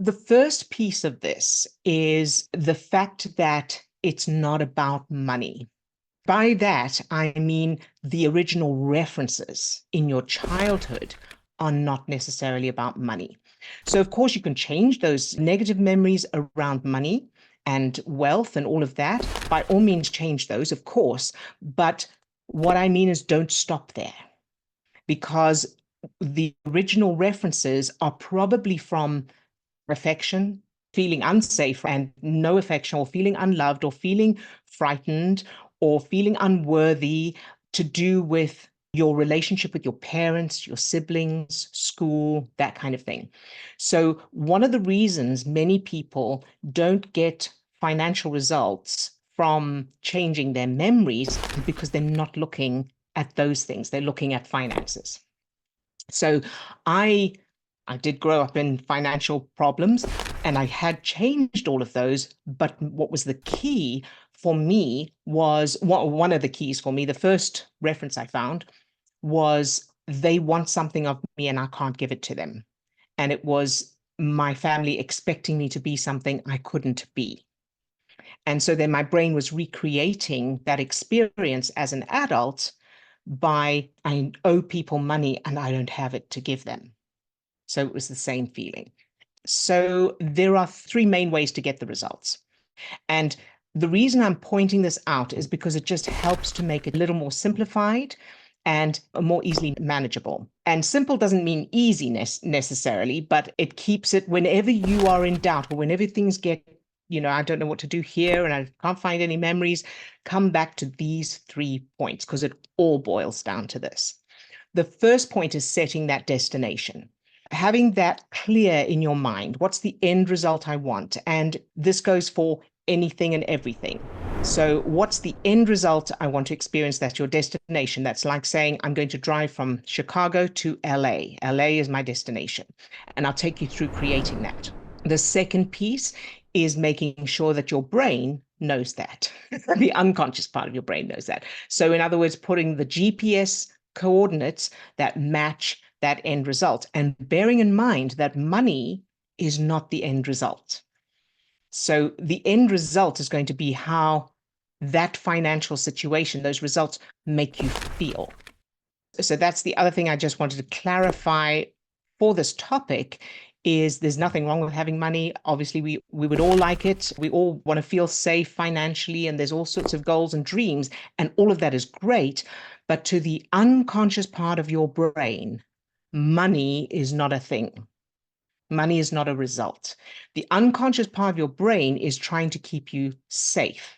The first piece of this is the fact that it's not about money. By that, I mean the original references in your childhood are not necessarily about money. So, of course, you can change those negative memories around money and wealth and all of that. By all means, change those, of course. But what I mean is don't stop there, because the original references are probably from affection, feeling unsafe and no affection, or feeling unloved, or feeling frightened, or feeling unworthy, to do with your relationship with your parents, your siblings, school, that kind of thing. So one of the reasons many people don't get financial results from changing their memories is because they're not looking at those things. They're looking at finances. So I I did grow up in financial problems, and I had changed all of those. But what was the key for me was one of the keys for me, the first reference I found was they want something of me and I can't give it to them. And it was my family expecting me to be something I couldn't be. And so then my brain was recreating that experience as an adult by I owe people money and I don't have it to give them. So it was the same feeling. So there are three main ways to get the results. And the reason I'm pointing this out is because it just helps to make it a little more simplified and more easily manageable. And simple doesn't mean easiness necessarily, but it keeps it whenever you are in doubt or whenever things get, I don't know what to do here and I can't find any memories, come back to these 3 points because it all boils down to this. The first point is setting that destination. Having that clear in your mind. What's the end result I want? And this goes for anything and everything. So what's the end result I want to experience? That's your destination. That's like saying, I'm going to drive from Chicago to LA. LA is my destination. And I'll take you through creating that. The second piece is making sure that your brain knows that. The unconscious part of your brain knows that. So in other words, putting the GPS coordinates that match that end result, and bearing in mind that money is not the end result. So the end result is going to be how that financial situation, those results make you feel. So that's the other thing I just wanted to clarify for this topic is there's nothing wrong with having money. Obviously, we would all like it. We all want to feel safe financially, and there's all sorts of goals and dreams, and all of that is great. But to the unconscious part of your brain, money is not a thing. Money is not a result. The unconscious part of your brain is trying to keep you safe.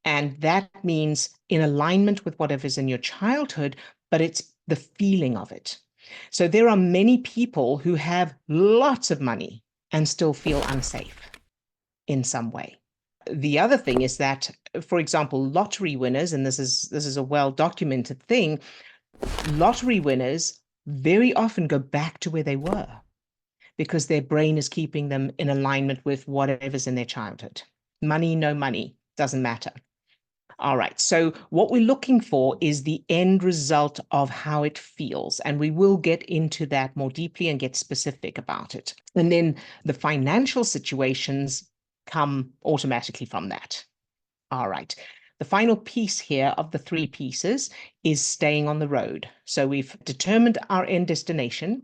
And that means in alignment with whatever's in your childhood, but it's the feeling of it. So there are many people who have lots of money and still feel unsafe in some way. The other thing is that, for example, lottery winners, and this is a well-documented thing, lottery winners very often go back to where they were because their brain is keeping them in alignment with whatever's in their childhood. Money, no money, doesn't matter. All right, so what we're looking for is the end result of how it feels, and we will get into that more deeply and get specific about it. And then the financial situations come automatically from that. All right. The final piece here of the 3 pieces is staying on the road. So we've determined our end destination.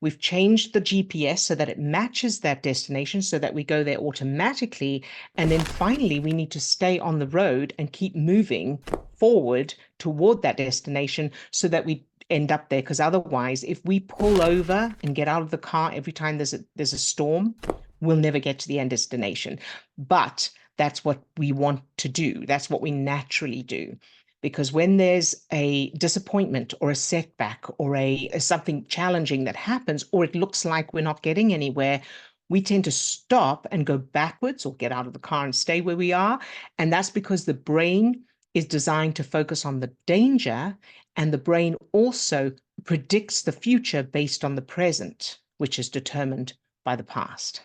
We've changed the GPS so that it matches that destination so that we go there automatically. And then finally, we need to stay on the road and keep moving forward toward that destination so that we end up there. Because otherwise, if we pull over and get out of the car every time there's a storm, we'll never get to the end destination. But that's what we want to do. That's what we naturally do. Because when there's a disappointment or a setback or a something challenging that happens, or it looks like we're not getting anywhere, we tend to stop and go backwards or get out of the car and stay where we are. And that's because the brain is designed to focus on the danger, and the brain also predicts the future based on the present, which is determined by the past.